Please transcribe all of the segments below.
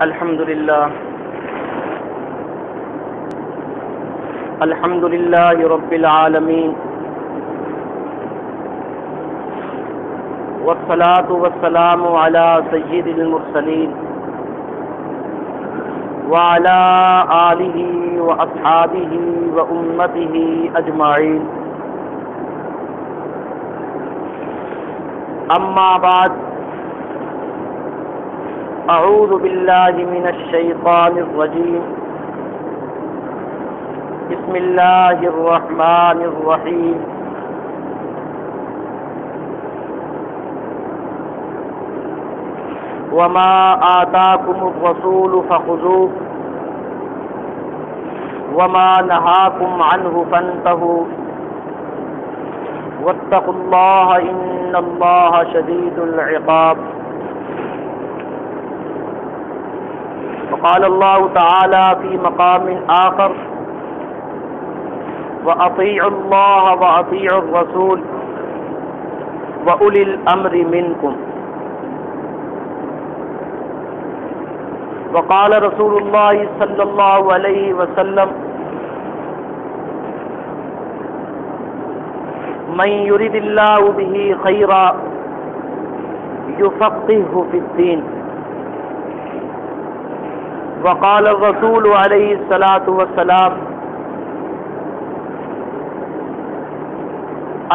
الحمد لله رب العالمين، والصلاة والسلام على سيد المرسلين وعلى آله وأصحابه وأمته أجمعين. أما بعد، أعوذ بالله من الشيطان الرجيم. بسم الله الرحمن الرحيم. وما آتاكم الرسول فخذوه وما نهاكم عنه فانتهوا واتقوا الله إن الله شديد العقاب. وقال الله تعالى في مقام آخر: وأطيعوا الله وأطيعوا الرسول وأولي الأمر منكم. وقال رسول الله صلى الله عليه وسلم: من يرد الله به خيرا يفقهه في الدين. وقال الرسول عليه الصلاة والسلام: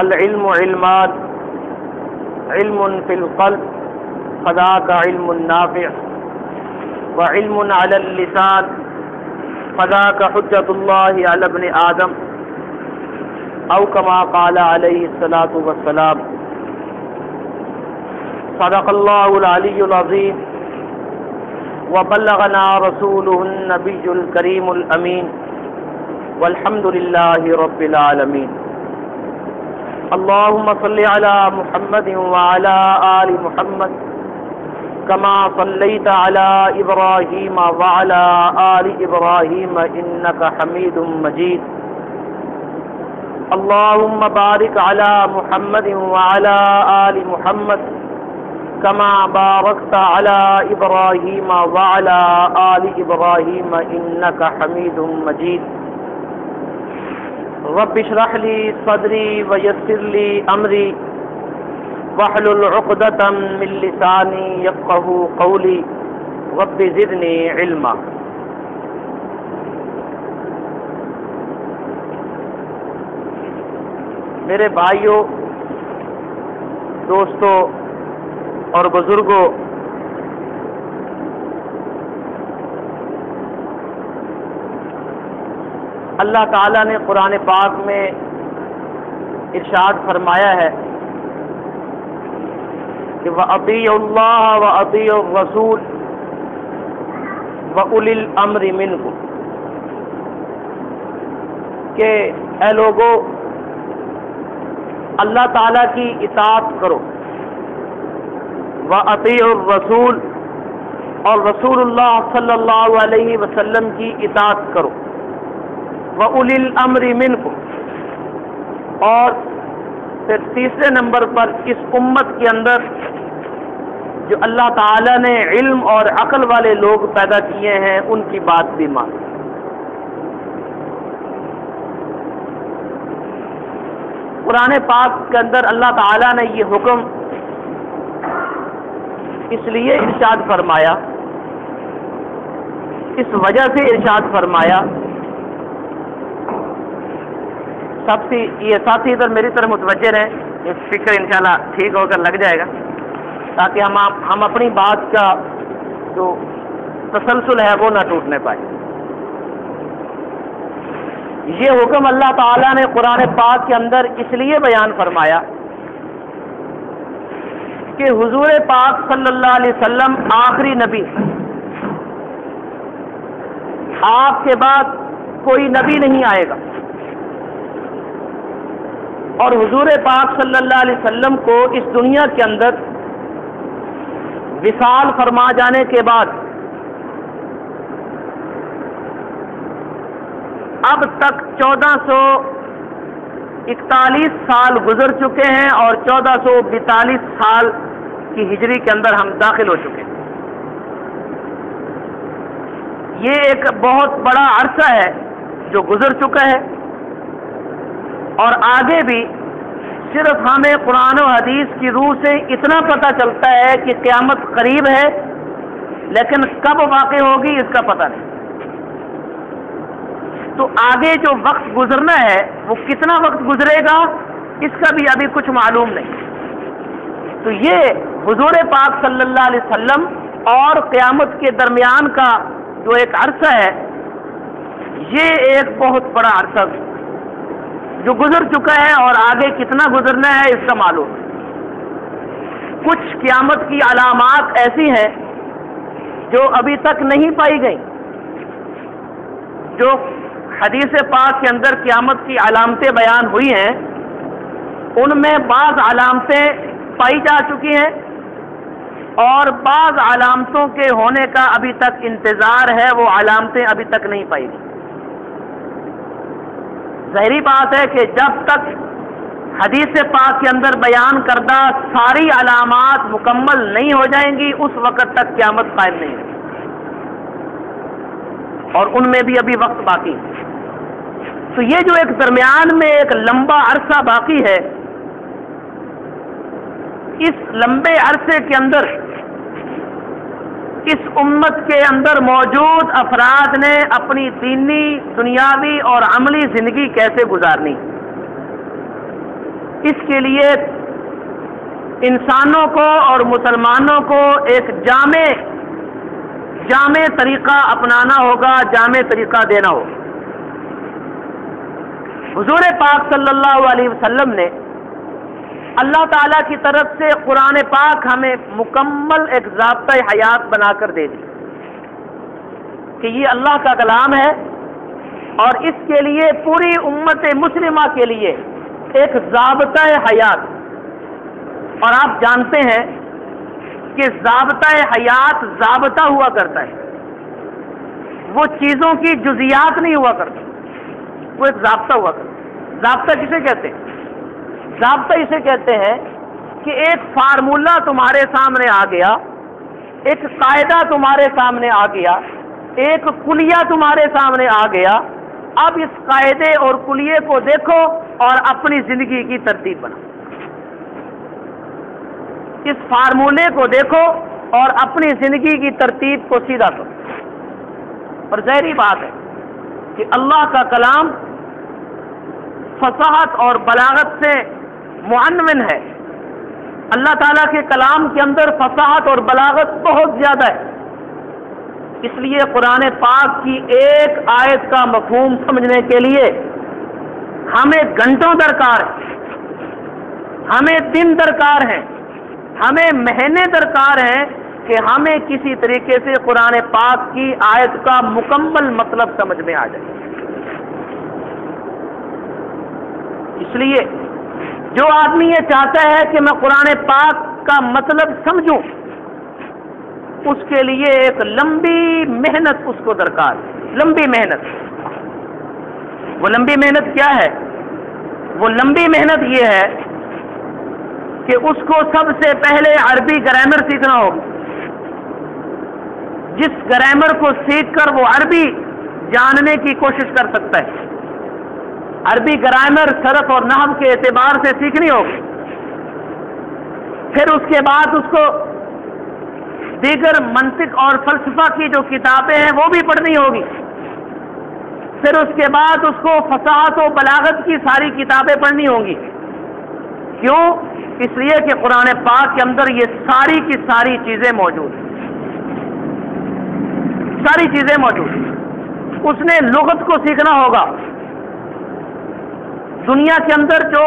العلم علمان، علم في القلب فذاك علم نافع، وعلم على اللسان فذاك حجة الله على ابن آدم، أو كما قال عليه الصلاة والسلام. صدق الله العلي العظيم، وبلغنا رسوله النبي الكريم الأمين، والحمد لله رب العالمين. اللهم صل على محمد وعلى آل محمد كما صليت على إبراهيم وعلى آل إبراهيم إنك حميد مجيد. اللهم بارك على محمد وعلى آل محمد كما باركت على إبراهيم وعلى آل إبراهيم إنك حميد مجيد. رب اشرح لي صدري ويسر لي أمري واحلل عقدة من لساني يفقهوا قولي رب زدني علما. میرے بھائیوں، دوستوں اور بزرگوں، اللہ تعالیٰ نے قرآن پاک میں ارشاد فرمایا ہے کہ وَأَطِيعُوا اللَّهَ وَأَطِيعُوا الرَّسُولَ وَأُولِي الْأَمْرِ مِنْكُمْ، کہ اے لوگو اللہ تعالیٰ کی اطاعت کرو، وَأَطِيعُوا الرَّسُولَ اور رسول اللہ صلی اللہ علیہ وسلم کی اطاعت کرو، وَأُولِي الْأَمْرِ مِنْكُمْ، اور پھر تیسرے نمبر پر اس امت کے اندر جو اللہ تعالیٰ نے علم اور عقل والے لوگ پیدا کیے ہیں ان کی بات بھی مانو۔ قرآن پاک کے اندر اللہ تعالیٰ نے یہ حکم اس لیے ارشاد فرمایا، اس وجہ سے ارشاد فرمایا۔ یہ ساتھی ادھر میری طرف متوجہ رہیں، فکر انشاءاللہ ٹھیک ہو کر لگ جائے گا، تاکہ ہم اپنی بات کا جو تسلسل ہے وہ نہ ٹوٹنے پائے۔ یہ حکم اللہ تعالیٰ نے قرآن پاک کے اندر اس لیے بیان فرمایا کہ حضور پاک صلی اللہ علیہ وسلم آخری نبی، آپ کے بعد کوئی نبی نہیں آئے گا، اور حضور پاک صلی اللہ علیہ وسلم کو اس دنیا کے اندر وصال فرما جانے کے بعد اب تک 1441 سال گزر چکے ہیں اور 1442 سال کی ہجری کے اندر ہم داخل ہو چکے ہیں۔ یہ ایک بہت بڑا عرصہ ہے جو گزر چکا ہے، اور آگے بھی صرف ہمیں قرآن و حدیث کی روح سے اتنا پتہ چلتا ہے کہ قیامت قریب ہے، لیکن کب واقع ہوگی اس کا پتہ نہیں۔ تو آگے جو وقت گزرنا ہے وہ کتنا وقت گزرے گا اس کا بھی ابھی کچھ معلوم نہیں۔ تو یہ حضور پاک صلی اللہ علیہ وسلم اور قیامت کے درمیان کا جو ایک عرصہ ہے، یہ ایک بہت بڑا عرصہ جو گزر چکا ہے، اور آگے کتنا گزرنا ہے اس کا معلوم ہے۔ کچھ قیامت کی علامات ایسی ہیں جو ابھی تک نہیں پائی گئی، جو حدیث پاک کے اندر قیامت کی علامتیں بیان ہوئی ہیں، ان میں بعض علامتیں پائی جا چکی ہیں اور بعض علامتوں کے ہونے کا ابھی تک انتظار ہے، وہ علامتیں ابھی تک نہیں پائی گئی۔ ظاہری بات ہے کہ جب تک حدیث پاک کے اندر بیان کردہ ساری علامات مکمل نہیں ہو جائیں گی، اس وقت تک قیامت قائم نہیں ہے، اور ان میں بھی ابھی وقت باقی ہے۔ تو یہ جو ایک درمیان میں ایک لمبا عرصہ باقی ہے، اس لمبے عرصے کے اندر اس امت کے اندر موجود افراد نے اپنی دینی، دنیاوی اور عملی زندگی کیسے گزارنی، اس کے لیے انسانوں کو اور مسلمانوں کو ایک جامع طریقہ اپنانا ہوگا، جامع طریقہ دینا ہوگا۔ حضور پاک صلی اللہ علیہ وسلم نے اللہ تعالیٰ کی طرف سے قرآن پاک ہمیں مکمل ایک ضابطۂ حیات بنا کر دے دی کہ یہ اللہ کا کلام ہے، اور اس کے لیے پوری امت مسلمہ کے لیے ایک ضابطۂ حیات۔ اور آپ جانتے ہیں کہ ضابطۂ حیات ضابطہ ہوا کرتا ہے، وہ چیزوں کی جزیات نہیں ہوا کرتا، وہ ایک ضابطہ ہوا کرتا ہے۔ ضابطہ کسے کہتے ہیں؟ ضابطہ اسے کہتے ہیں کہ ایک فارمولہ تمہارے سامنے آ گیا، ایک قاعدہ تمہارے سامنے آ گیا، ایک کلیہ تمہارے سامنے آ گیا، اب اس قاعدے اور کلیے کو دیکھو اور اپنی زندگی کی ترتیب بناؤ۔ اس فارمولے کو دیکھو اور اپنی زندگی کی ترتیب کو سیدھا کرو۔ اور ظاہری بات ہے کہ اللہ کا کلام فصاحت اور بلاغت سے معنون ہے۔ اللہ تعالیٰ کے کلام کے اندر فصاحت اور بلاغت بہت زیادہ ہے، اس لیے قرآن پاک کی ایک آیت کا مفہوم سمجھنے کے لیے ہمیں گھنٹوں درکار ہے، ہمیں دن درکار ہیں، ہمیں مہینے درکار ہیں کہ ہمیں کسی طریقے سے قرآن پاک کی آیت کا مکمل مطلب سمجھ میں آ جائے۔ اس لیے جو آدمی یہ چاہتا ہے کہ میں قرآن پاک کا مطلب سمجھوں، اس کے لیے ایک لمبی محنت اس کو درکار ہے، لمبی محنت۔ وہ لمبی محنت کیا ہے؟ وہ لمبی محنت یہ ہے کہ اس کو سب سے پہلے عربی گرامر سیکھنا ہوگا، جس گرامر کو سیکھ کر وہ عربی جاننے کی کوشش کر سکتا ہے۔ عربی گرامر صرف اور نحو کے اعتبار سے سیکھنی ہوگی، پھر اس کے بعد اس کو دیگر منطق اور فلسفہ کی جو کتابیں ہیں وہ بھی پڑھنی ہوگی، پھر اس کے بعد اس کو فصاحت و بلاغت کی ساری کتابیں پڑھنی ہوں گی۔ کیوں؟ اس لیے کہ قرآن پاک کے اندر یہ ساری کی ساری چیزیں موجود ہیں، ساری چیزیں موجود ہیں۔ اس نے لغت کو سیکھنا ہوگا، دنیا کے اندر جو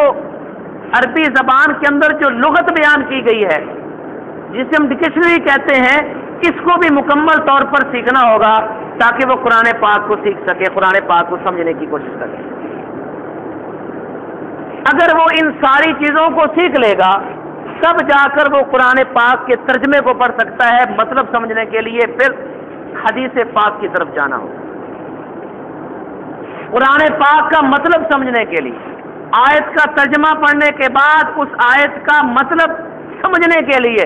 عربی زبان کے اندر جو لغت بیان کی گئی ہے، جسے ہم ڈکشنری کہتے ہیں، اس کو بھی مکمل طور پر سیکھنا ہوگا تاکہ وہ قرآن پاک کو سیکھ سکے، قرآن پاک کو سمجھنے کی کوشش کرے۔ اگر وہ ان ساری چیزوں کو سیکھ لے گا تب جا کر وہ قرآن پاک کے ترجمے کو پڑھ سکتا ہے۔ مطلب سمجھنے کے لیے پھر حدیث پاک کی طرف جانا ہوگا۔ قرآن پاک کا مطلب سمجھنے کے لیے آیت کا ترجمہ پڑھنے کے بعد اس آیت کا مطلب سمجھنے کے لیے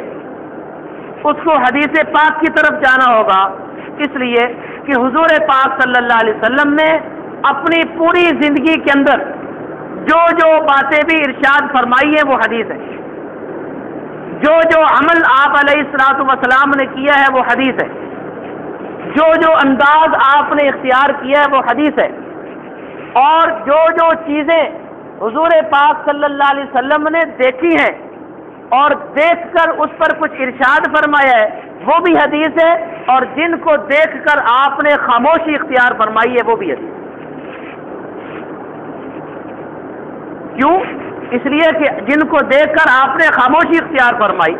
اس کو حدیث پاک کی طرف جانا ہوگا۔ اس لیے کہ حضور پاک صلی اللہ علیہ وسلم نے اپنی پوری زندگی کے اندر جو جو باتیں بھی ارشاد فرمائی ہیں وہ حدیث ہے، جو جو عمل آپ علیہ الصلوۃ والسلام نے کیا ہے وہ حدیث ہے، جو جو انداز آپ نے اختیار کیا ہے وہ حدیث ہے، اور جو جو چیزیں حضور پاک صلی اللہ علیہ وسلم نے دیکھی ہیں اور دیکھ کر اس پر کچھ ارشاد فرمایا ہے وہ بھی حدیث ہے، اور جن کو دیکھ کر آپ نے خاموشی اختیار فرمائی ہے وہ بھی حدیث ہے۔ کیوں؟ اس لیے کہ جن کو دیکھ کر آپ نے خاموشی اختیار فرمائی،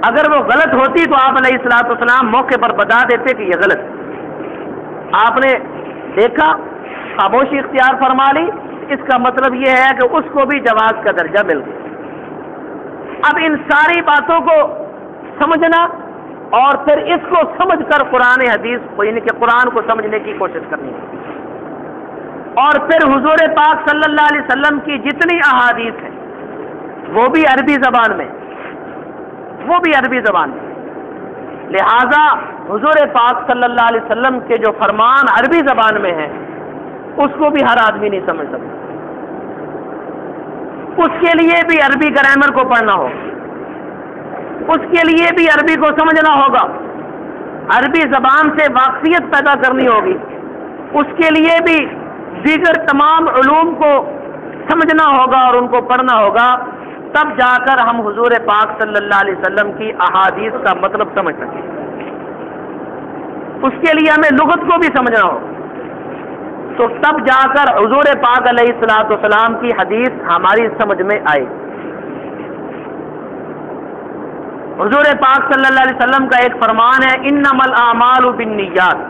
اگر وہ غلط ہوتی تو آپ علیہ الصلوۃ والسلام موقع پر بتا دیتے کہ یہ غلط ہے۔ آپ نے دیکھا، خاموشی اختیار فرما لی، اس کا مطلب یہ ہے کہ اس کو بھی جواز کا درجہ مل گیا۔ اب ان ساری باتوں کو سمجھنا اور پھر اس کو سمجھ کر قرآن حدیث کو، یعنی کہ قرآن کو سمجھنے کی کوشش کرنی ہے، اور پھر حضور پاک صلی اللہ علیہ وسلم کی جتنی احادیث ہیں وہ بھی عربی زبان میں، وہ بھی عربی زبان میں، لہذا حضور پاک صلی اللہ علیہ وسلم کے جو فرمان عربی زبان میں ہیں اس کو بھی ہر آدمی نہیں سمجھ سکتا، اس کے لیے بھی عربی گرامر کو پڑھنا ہوگا، اس کے لیے بھی عربی کو سمجھنا ہوگا، عربی زبان سے واقفیت پیدا کرنی ہوگی، اس کے لیے بھی دیگر تمام علوم کو سمجھنا ہوگا اور ان کو پڑھنا ہوگا، تب جا کر ہم حضور پاک صلی اللہ علیہ وسلم کی احادیث کا مطلب سمجھ سکیں۔ اس کے لیے ہمیں لغت کو بھی سمجھنا ہوگا، تو تب جا کر حضور پاک علیہ الصلوۃ والسلام کی حدیث ہماری سمجھ میں آئے۔ حضور پاک صلی اللہ علیہ وسلم کا ایک فرمان ہے، انما الاعمال بالنیات،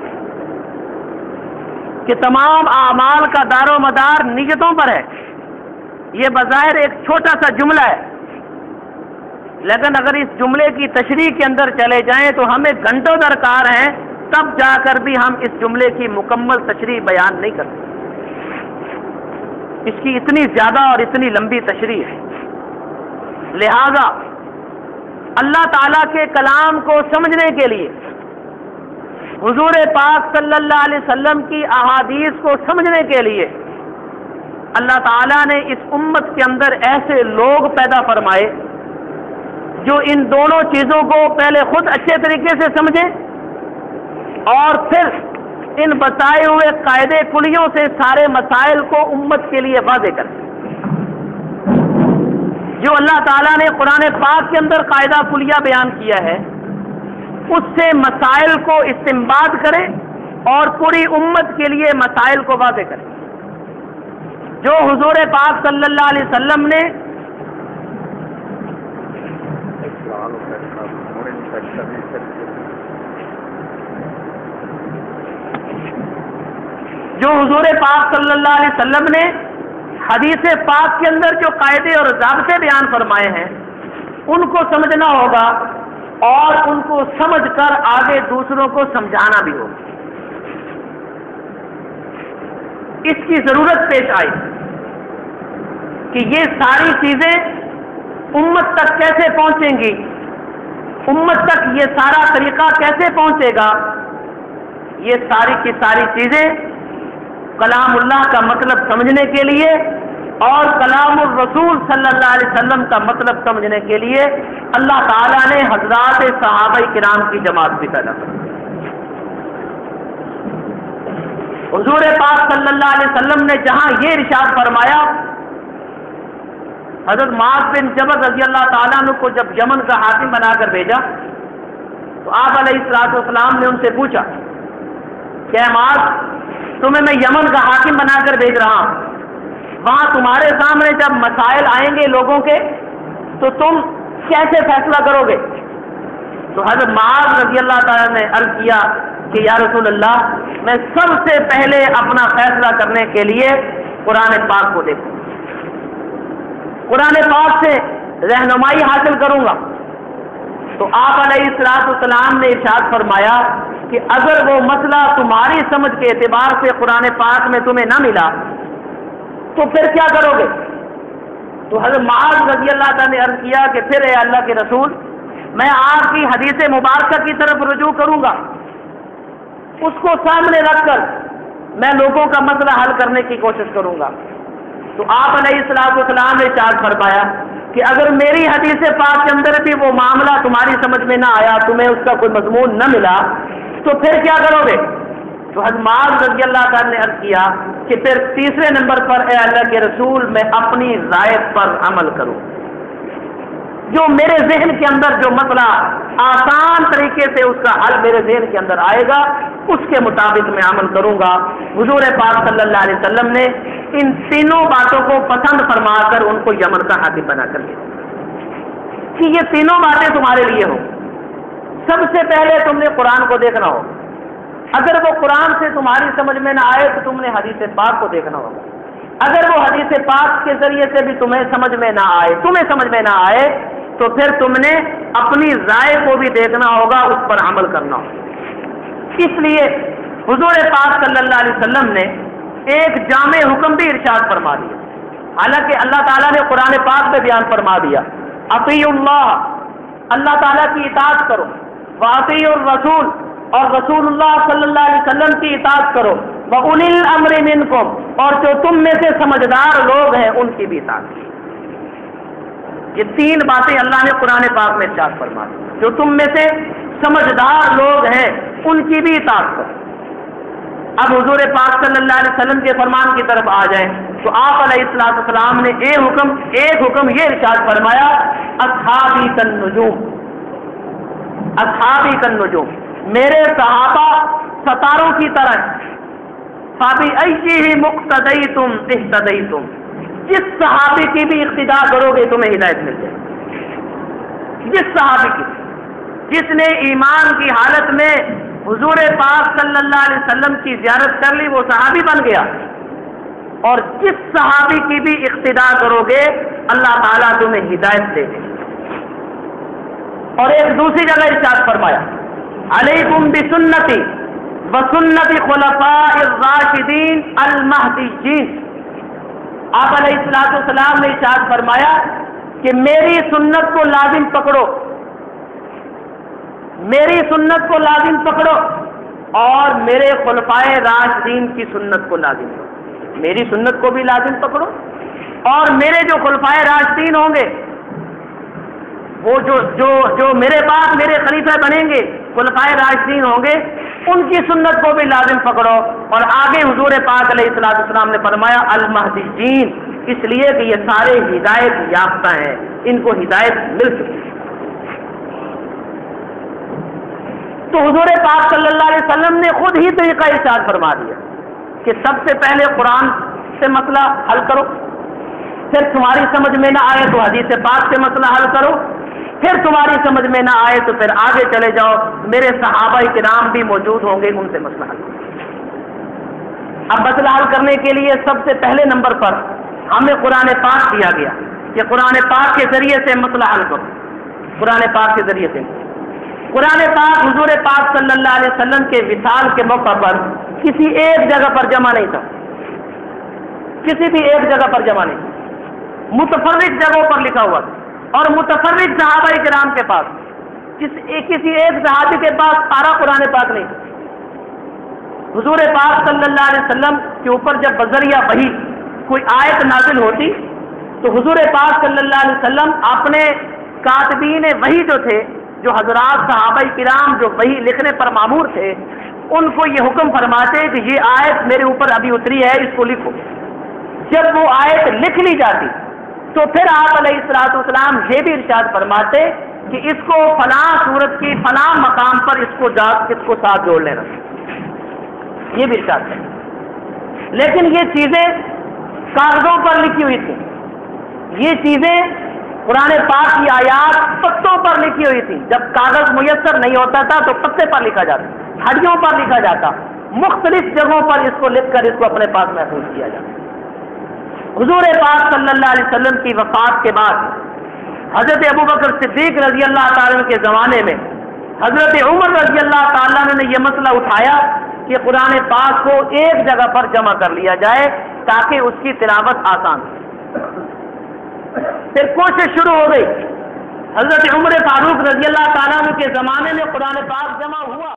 کہ تمام اعمال کا دار و مدار نیتوں پر ہے۔ یہ بظاہر ایک چھوٹا سا جملہ ہے، لیکن اگر اس جملے کی تشریح کے اندر چلے جائیں تو ہمیں گھنٹوں درکار ہیں، تب جا کر بھی ہم اس جملے کی مکمل تشریح بیان نہیں کر سکتے، اس کی اتنی زیادہ اور اتنی لمبی تشریح ہے۔ لہذا اللہ تعالیٰ کے کلام کو سمجھنے کے لیے، حضور پاک صلی اللہ علیہ وسلم کی احادیث کو سمجھنے کے لیے اللہ تعالیٰ نے اس امت کے اندر ایسے لوگ پیدا فرمائے جو ان دونوں چیزوں کو پہلے خود اچھے طریقے سے سمجھیں اور پھر ان بتائے ہوئے قاعدے کلیوں سے سارے مسائل کو امت کے لیے واضح کریں۔ جو اللہ تعالیٰ نے قرآن پاک کے اندر قاعدہ کلیہ بیان کیا ہے اس سے مسائل کو استنباط کریں اور پوری امت کے لیے مسائل کو واضح کریں۔ جو حضور پاک صلی اللہ علیہ وسلم نے حدیث پاک کے اندر جو قاعدے اور ضابطے بیان فرمائے ہیں ان کو سمجھنا ہوگا اور ان کو سمجھ کر آگے دوسروں کو سمجھانا بھی ہوگا۔ اس کی ضرورت پیش آئی کہ یہ ساری چیزیں امت تک کیسے پہنچیں گی، امت تک یہ سارا طریقہ کیسے پہنچے گا۔ یہ ساری کی ساری چیزیں کلام اللہ کا مطلب سمجھنے کے لیے اور کلام الرسول صلی اللہ علیہ وسلم کا مطلب سمجھنے کے لیے اللہ تعالیٰ نے حضرات صحابہ کرام کی جماعت بھی پیدا کی۔ حضور پاک صلی اللہ علیہ وسلم نے جہاں یہ ارشاد فرمایا، حضرت معاذ بن جبل رضی اللہ تعالیٰ عنہ کو جب یمن کا حاکم بنا کر بھیجا تو آپ علیہ الصلوۃ والسلام نے ان سے پوچھا کہ معاذ تمہیں میں یمن کا حاکم بنا کر بھیج رہا ہوں، وہاں تمہارے سامنے جب مسائل آئیں گے لوگوں کے تو تم کیسے فیصلہ کرو گے؟ تو حضرت معاذ رضی اللہ تعالیٰ نے عرض کیا کہ یا رسول اللہ، میں سب سے پہلے اپنا فیصلہ کرنے کے لیے قرآن پاک کو دیکھوں، قرآن پاک سے رہنمائی حاصل کروں گا۔ تو آپ علیہ الصلوۃ والسلام نے ارشاد فرمایا کہ اگر وہ مسئلہ تمہاری سمجھ کے اعتبار سے قرآن پاک میں تمہیں نہ ملا تو پھر کیا کرو گے؟ تو حضرت معاذ رضی اللہ تعالیٰ نے عرض کیا کہ پھر اے اللہ کے رسول، میں آپ کی حدیث مبارکہ کی طرف رجوع کروں گا، اس کو سامنے رکھ کر میں لوگوں کا مسئلہ حل کرنے کی کوشش کروں گا۔ تو آپ علیہ السلام نے ارشاد فرمایا کہ اگر میری حدیث پاک کے اندر بھی وہ معاملہ تمہاری سمجھ میں نہ آیا، تمہیں اس کا کوئی مضمون نہ ملا، تو پھر کیا کرو گے؟ تو حضرت معاذ رضی اللہ تعالیٰ نے عرض کیا کہ پھر تیسرے نمبر پر اے اللہ کے رسول میں اپنی رائے پر عمل کروں، جو میرے ذہن کے اندر جو مسئلہ آسان طریقے سے اس کا حل میرے ذہن کے اندر آئے گا اس کے مطابق میں عمل کروں گا۔ حضور پاک صلی اللہ علیہ وسلم نے ان تینوں باتوں کو پسند فرما کر ان کو یمن کا حاکم بنا کر دیا کہ یہ تینوں باتیں تمہارے لیے ہوں۔ سب سے پہلے تم نے قرآن کو دیکھنا ہو، اگر وہ قرآن سے تمہاری سمجھ میں نہ آئے تو تم نے حدیث پاک کو دیکھنا ہوگا، اگر وہ حدیث پاک کے ذریعے سے بھی تمہیں سمجھ میں نہ آئے تو پھر تم نے اپنی رائے کو بھی دیکھنا ہوگا، اس پر عمل کرنا ہوگا۔ اس لیے حضور پاک صلی اللہ علیہ وسلم نے ایک جامع حکم بھی ارشاد فرما دیا، حالانکہ اللہ تعالیٰ نے قرآن پاک میں بیان فرما دیا اطیعوا اللہ، اللہ تعالیٰ کی اطاعت کرو، واطیعوا الرسول، اور رسول اللہ صلی اللہ علیہ وسلم کی اطاعت کرو، وَأُولِي الْأَمْرِ مِنْكُمْ، اور جو تم میں سے سمجھدار لوگ ہیں ان کی بھی اطاعت کرو۔ یہ تین باتیں اللہ نے قرآن پاک میں ارشاد فرما دی، جو تم میں سے سمجھدار لوگ ہیں ان کی بھی اطاعت کرو۔ اب حضور پاک صلی اللہ علیہ وسلم کے فرمان کی طرف آ جائیں تو آپ علیہ السلام نے ایک حکم یہ ارشاد فرمایا، اصحابی کالنجوم، اصحابی کالنجوم، میرے صحابہ ستاروں کی طرح، فَبِأَيِّهِمُ اقْتَدَيْتُمْ اهْتَدَيْتُمْ، جس صحابی کی بھی اقتداء کرو گے تمہیں ہدایت مل جائے گی۔ جس صحابی کی، جس نے ایمان کی حالت میں حضور پاک صلی اللہ علیہ وسلم کی زیارت کر لی وہ صحابی بن گیا، اور جس صحابی کی بھی اقتداء کرو گے اللہ تعالیٰ تمہیں ہدایت دے گے۔ اور ایک دوسری جگہ ارشاد فرمایا علیکم بسنتی وسنت خلفاء الراشدین المہدیین، آپ علیہ السلام نے ارشاد فرمایا کہ میری سنت کو لازم پکڑو، میری سنت کو لازم پکڑو، اور میرے خلفائے راشدین کی سنت کو لازم پکڑو، میری سنت کو بھی لازم پکڑو، اور میرے جو خلفائے راشدین ہوں گے، وہ جو میرے بعد میرے خلیفہ بنیں گے، خلفائے راشدین ہوں گے، ان کی سنت کو بھی لازم پکڑو۔ اور آگے حضور پاک علیہ السلام نے فرمایا المہدیین، اس لیے کہ یہ سارے ہدایت یافتہ ہیں، ان کو ہدایت مل چکی ہے۔ تو حضور پاک صلی اللہ علیہ وسلم نے خود ہی طریقہ ارشاد فرما دیا کہ سب سے پہلے قرآن سے مسئلہ حل کرو، پھر تمہاری سمجھ میں نہ آئے تو حدیث پاک سے مسئلہ حل کرو، پھر تمہاری سمجھ میں نہ آئے تو پھر آگے چلے جاؤ، میرے صحابہ کرام بھی موجود ہوں گے، ان سے مسئلہ حل کرو۔ اب مسئلہ حل کرنے کے لیے سب سے پہلے نمبر پر ہمیں قرآن پاک دیا گیا کہ قرآن پاک کے ذریعے سے مسئلہ حل کرو۔ قرآن پاک کے ذریعے سے قرآن پاک حضور پاک صلی اللہ علیہ وسلم کے وصال کے موقع پر کسی ایک جگہ پر جمع نہیں تھا، کسی بھی ایک جگہ پر جمع نہیں تھا، متفرق جگہوں پر لکھا ہوا تھا، اور متفرق صحابہ کرام کے پاس، کسی ایک صحابی کے پاس سارا قرآن پاک نہیں تھا۔ حضور پاک صلی اللہ علیہ وسلم کے اوپر جب بذریعہ وحی کوئی آیت نازل ہوتی تو حضور پاک صلی اللہ علیہ وسلم اپنے کاتبین وحی جو تھے، جو حضرات صحابہ کرام جو وحی لکھنے پر مامور تھے، ان کو یہ حکم فرماتے کہ یہ آیت میرے اوپر ابھی اتری ہے، اس کو لکھو۔ جب وہ آیت لکھ لی جاتی تو پھر آپ علیہ السلام یہ بھی ارشاد فرماتے کہ اس کو فلاں سورت کی فلاں مقام پر اس کو ساتھ جوڑ لینا، یہ بھی ارشاد ہے۔ لیکن یہ چیزیں کاغذوں پر لکھی ہوئی تھیں، یہ چیزیں قرآن پاک کی آیات پتوں پر لکھی ہوئی تھی۔ جب کاغذ میسر نہیں ہوتا تھا تو پتے پر لکھا جاتا، ہڈیوں پر لکھا جاتا، مختلف جگہوں پر اس کو لکھ کر اس کو اپنے پاس محفوظ کیا جاتا۔ حضور پاک صلی اللہ علیہ وسلم کی وفات کے بعد حضرت ابوبکر صدیق رضی اللہ تعالیٰ عنہ کے زمانے میں حضرت عمر رضی اللہ تعالیٰ عنہ نے یہ مسئلہ اٹھایا کہ قرآن پاک کو ایک جگہ پر جمع کر لیا جائے تاکہ اس کی تلاوت آسان ہو۔ پھر کوشش شروع ہو گئی، حضرت عمر فاروق رضی اللہ تعالیٰ عنہ کے زمانے میں قرآن پاک جمع ہوا۔